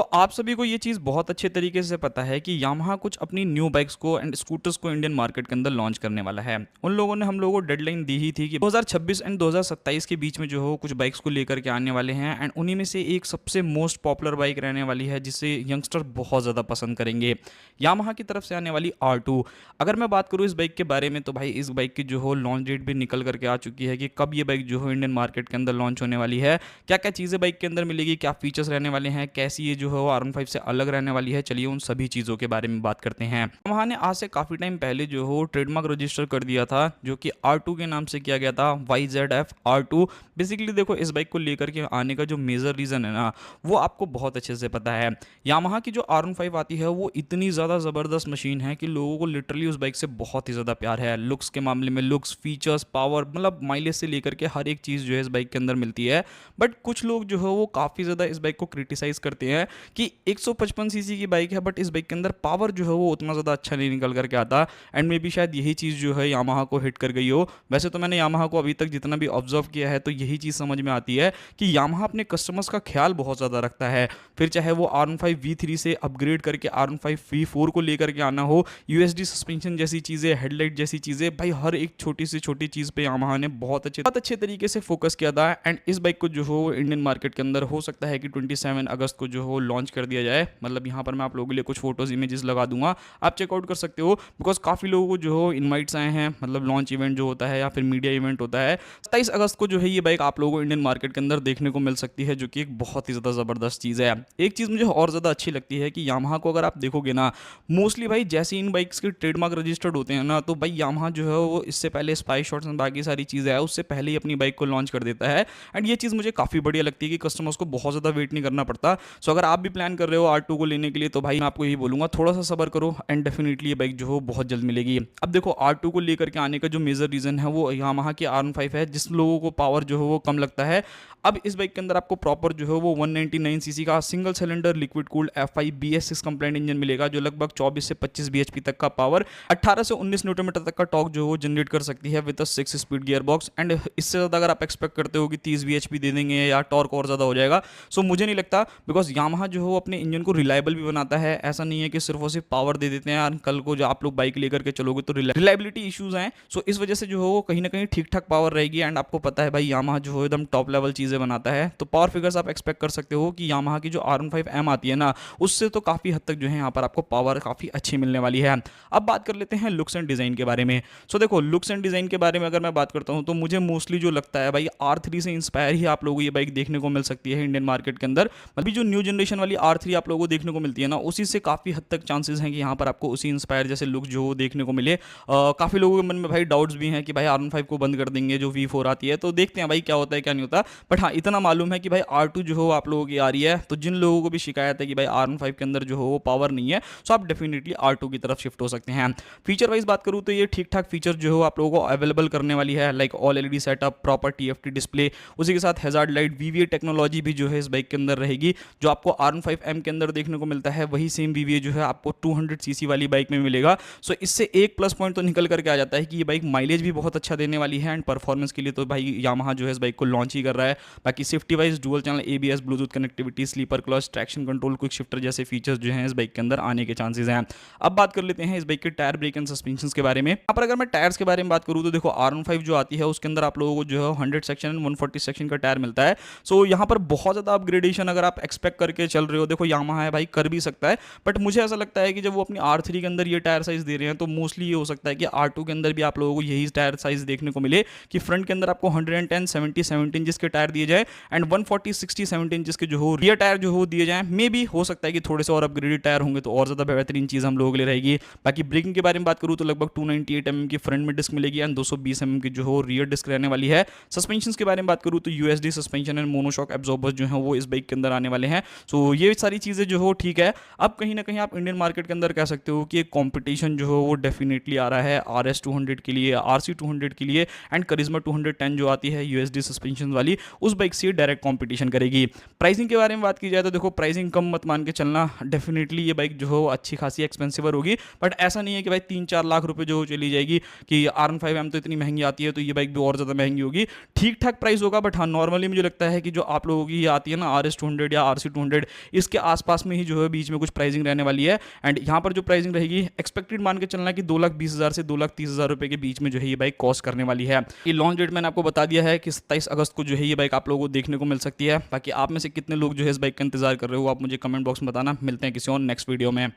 तो आप सभी को ये चीज़ बहुत अच्छे तरीके से पता है कि यामाहा कुछ अपनी न्यू बाइक्स को एंड स्कूटर्स को इंडियन मार्केट के अंदर लॉन्च करने वाला है। उन लोगों ने हम लोगों को डेडलाइन दी ही थी कि 2026 एंड 2027 के बीच में जो हो कुछ बाइक्स को लेकर के आने वाले हैं, एंड उन्हीं में से एक सबसे मोस्ट पॉपुलर बाइक रहने वाली है जिसे यंगस्टर बहुत ज़्यादा पसंद करेंगे, यामाहा की तरफ से आने वाली R2। अगर मैं बात करूँ इस बाइक के बारे में तो भाई इस बाइक की जो हो लॉन्च डेट भी निकल करके आ चुकी है कि कब ये बाइक जो हो इंडियन मार्केट के अंदर लॉन्च होने वाली है, क्या क्या चीज़ें बाइक के अंदर मिलेगी, क्या फीचर्स रहने वाले हैं, कैसी ये जो है वो R15 से अलग रहने वाली है। चलिए उन सभी चीज़ों के बारे में बात करते हैं। यामाहा ने आज से काफ़ी टाइम पहले जो हो ट्रेडमार्क रजिस्टर कर दिया था जो कि R2 के नाम से किया गया था, YZF R2। बेसिकली देखो इस बाइक को लेकर के आने का जो मेजर रीज़न है ना वो आपको बहुत अच्छे से पता है। यामाहा की जो R15 आती है वो इतनी ज़्यादा ज़बरदस्त मशीन है कि लोगों को लिटरली उस बाइक से बहुत ही ज़्यादा प्यार है। लुक्स के मामले में लुक्स, फीचर्स, पावर, मतलब माइलेज से लेकर के हर एक चीज़ जो है इस बाइक के अंदर मिलती है। बट कुछ लोग जो है वो काफ़ी ज़्यादा इस बाइक को क्रिटिसाइज करते हैं कि 155 सीसी की बाइक है बट इस बाइक के अंदर पावर जो है वो उतना ज़्यादा अच्छा नहीं निकल करके आता। एंड मे बी शायद यही चीज़ जो है यामाहा को हिट कर गई हो। वैसे तो मैंने यामाहा को अभी तक जितना भी ऑब्जर्व किया है तो यही चीज़ समझ में आती है कि यामाहा अपने कस्टमर्स का ख्याल बहुत ज़्यादा रखता है। फिर चाहे वो R15 V3 से अपग्रेड करके R15 V4 को लेकर के आना हो, USD सस्पेंशन जैसी चीज़ें, हेडलाइट जैसी चीज़ें, भाई हर एक छोटी से छोटी चीज़ पे यामाहा ने बहुत अच्छे तरीके से फोकस किया था। एंड इस बाइक को जो हो इंडियन मार्केट के अंदर हो सकता है कि 27 अगस्त को जो हो लॉन्च कर दिया जाए। मतलब यहाँ पर मैं आप लोगों के लिए कुछ फोटोज इमेजेस लगा दूंगा, आप चेकआउट कर सकते हो। बिकॉज काफ़ी लोगों को जो हो इन्वाइट्स आए हैं, मतलब लॉन्च इवेंट जो होता है या फिर मीडिया इवेंट होता है, 27 अगस्त को जो है ये बाइक आप लोगों को इंडियन मार्केट के अंदर देखने को मिल सकती है, जो कि एक बहुत ही ज़्यादा ज़बरदस्त चीज़ है। एक चीज़ मुझे और ज़्यादा अच्छी लगती है कि यामाहा को अगर आप देखोगे ना, मोस्टली भाई जैसे इन बाइक्स के ट्रेडमार्क रजिस्टर्ड होते हैं ना, तो भाई यामाहा जो है वो इससे पहले स्पाई शॉट्स और बाकी सारी चीज़ें है उससे पहले ही अपनी बाइक को लॉन्च कर देता है। एंड ये चीज़ मुझे काफ़ी बढ़िया लगती है कि कस्टमर्स को बहुत ज़्यादा वेट नहीं करना पड़ता। सो अगर आप भी प्लान कर रहे हो R2 को लेने के लिए तो भाई मैं आपको यही बोलूँगा, थोड़ा सा सब्र करो एंड डेफिनेटली ये बाइक जो हो बहुत जल्द मिलेगी। अब देखो R2 को लेकर के आने का जो मेजर रीज़न है वो यामाहा की R15 है, जिस लोगों को पावर जो है वो कम लगता है। अब इस बाइक के अंदर आपको प्रॉपर जो है वो 199 सीसी का single cylinder liquid cooled F5 BS6 complaint engine मिलेगा, जो लगभग 24 से 25 bhp तक का पावर, 18 से 19 न्यूटन मीटर तक का टॉर्क जो वो जनरेट कर सकती है with 6 speed gear box. And इससे ज़्यादा अगर आप एक्सपेक्ट करते हो कि 30 bhp दे देंगे या टॉर्क और ज़्यादा हो जाएगा, सो मुझे नहीं लगता। बिकॉज यामाहा जो है अपने इंजन को रिलायबल भी बनाता है। ऐसा नहीं है कि सिर्फ और सिर्फ पावर दे देते हैं, कल को जो आप लोग बाइक लेकर के चलोगे तो रिलायबिलिटी इशूज़ हैं। सो इस वजह से जो है वो कहीं ना कहीं ठीक ठाक पावर रहेगी। एंड आपको पता है भाई यामाहा जो है एकदम टॉप लेवल चीज़ें बनाता है, तो पावर फिगर्स आप एक्सपेक्ट कर सकते हो कि यामाहा की जो R15M आती है ना, उससे तो काफ़ी हद तक जो है यहाँ पर आपको पावर काफ़ी अच्छी मिलने वाली है। अब बात कर लेते हैं लुक्स एंड डिज़ाइन के बारे में। सो देखो लुक्स एंड डिज़ाइन के बारे में अगर मैं बात करता हूँ तो मुझे मोस्टली जो लगता है भाई R3 से इंस्पायर ही आप लोगों को ये बाइक देखने को मिल सकती है इंडियन मार्केट के अंदर। अभी जो न्यू जनरेशन वाली R3 आप लोगों को देखने को मिलती है ना, उसी से काफ़ी हद तक चांसेस हैं कि यहाँ पर आपको उसी इंस्पायर जैसे लुक जो देखने को मिले। काफ़ी लोगों के मन में भाई डाउट्स भी हैं कि भाई R15 को बंद कर देंगे जो V4 आती है, तो देखते हैं भाई क्या होता है क्या नहीं होता। बट हाँ इतना मालूम है कि भाई R2 जो हो आप लोगों की आ रही है, तो जिन लोगों को भी शिकायत है कि भाई R15 के अंदर जो हो वो पावर नहीं है, सो आप डेफिनेटली R2 की तरफ शिफ्ट हो सकते हैं। फीचर वाइज बात करूँ तो ये ठीक ठाक फीचर जो हो आप लोगों को अवेलेबल करने वाली है, like all LED setup, proper TFT display, उसी के साथ हैजार्ड लाइट VVA टेक्नोलॉजी भी जो है इस बाइक के अंदर रहेगी। जो आपको R15M के अंदर देखने को मिलता है वही सेम VVA जो है आपको 200 सीसी वाली बाइक में मिलेगा। सो इससे एक प्लस पॉइंट तो निकल करके आ जाता है कि ये बाइक माइलेज भी बहुत अच्छा देने वाली है। एंड परफॉर्मेंस के लिए तो भाई यामाहा जो है इस बाइक को लॉन्च ही कर रहा है। बाकी safety wise dual channel ABS, Bluetooth connectivity, slipper clutch, traction control, quick shifter जैसे फीचर्स जो हैं इस बाइक के अंदर आने के चांसेस हैं। अब बात कर लेते हैं इस बाइक के टायर, ब्रेक एंड सस्पेंशन के बारे में। यहाँ पर अगर मैं टायर्स के बारे में बात करूँ तो देखो R15 जो आती है उसके अंदर आप लोगों को जो है 100 सेक्शन एंड 140 सेक्शन का टायर मिलता है। सो यहाँ पर बहुत ज़्यादा अपग्रेडेशन अगर आप एक्सपेक्ट करके चल रहे हो, देखो यामाहा है भाई कर भी सकता है, बट मुझे ऐसा लगता है कि जब वो अपनी R3 के अंदर ये टायर साइज दे रहे हैं तो मोस्टली ये हो सकता है कि R2 के अंदर भी आप लोगों को यही टायर साइज देखने को मिले कि फ्रंट के अंदर आपको 110, 70, 17 इंच के टायर दिए जाए एंड 140, 60, 70 इंच के जो हो रियर टायर जो हो दिए जाए। मे भी हो सकता है कि थोड़े से और अपग्रेडेड टायर होंगे तो और ज़्यादा बेहतरीन चीज़ हम लोगों के लिए रहेगी। बाकी ब्रेकिंग के बारे में बात करूँ तो लगभग 298 mm की फ्रंट में डिस्क मिलेगी एंड 220 mm की जो हो रियर डिस्क रहने वाली है। सस्पेंशन के बारे में बात करूँ तो USD suspension and monoshock absorbers जो है वो इस बाइक के अंदर आने वाले हैं। सो ये सारी चीज़ें जो हो ठीक है। अब कहीं ना कहीं आप इंडियन मार्केट के अंदर कह सकते हो कि एक कॉम्पिटिशन जो हो वो डेफिनेटली आ रहा है RS 200 के लिए, RC 200 के लिए एंड करिश्मा 210 जो आती है USD सस्पेंशन वाली, उस बाइक से डायरेक्ट कॉम्पिटिशन करेगी। प्राइसिंग के बारे में बात की जाए तो देखो प्राइसिंग कम मत मान के चलना, डेफिनेटली ये बाइक जो हो अच्छी खासी एक्सपेंसिवर होगी, बट ऐसा नहीं है कि भाई 3-4 लाख रुपए जो चली जाएगी कि R15M तो इतनी महंगी आती है तो ये बाइक भी और ज़्यादा महंगी होगी। ठीक ठाक प्राइस होगा, बट हाँ नॉर्मली मुझे लगता है कि जो आप लोगों की आती है ना RS 200 या RC 200, इसके आसपास में ही जो है बीच में कुछ प्राइसिंग रहने वाली है। एंड यहाँ पर जो प्राइसिंग रहेगी एक्सपेक्टेड मान के चलना है कि 2,20,000 से 2,30,000 रुपए के बीच में जो है ये बाइक कॉस्ट करने वाली है। ये लॉन्च डेट मैंने आपको बता दिया है कि 27 अगस्त को जो है ये बाइक आप लोगों को देखने को मिल सकती है। बाकी आप में से कितने लोग जो है इस बाइक का इंतजार कर रहे हो आप मुझे कमेंट बॉक्स में बताना। मिलते हैं किसी और नेक्स्ट वीडियो में।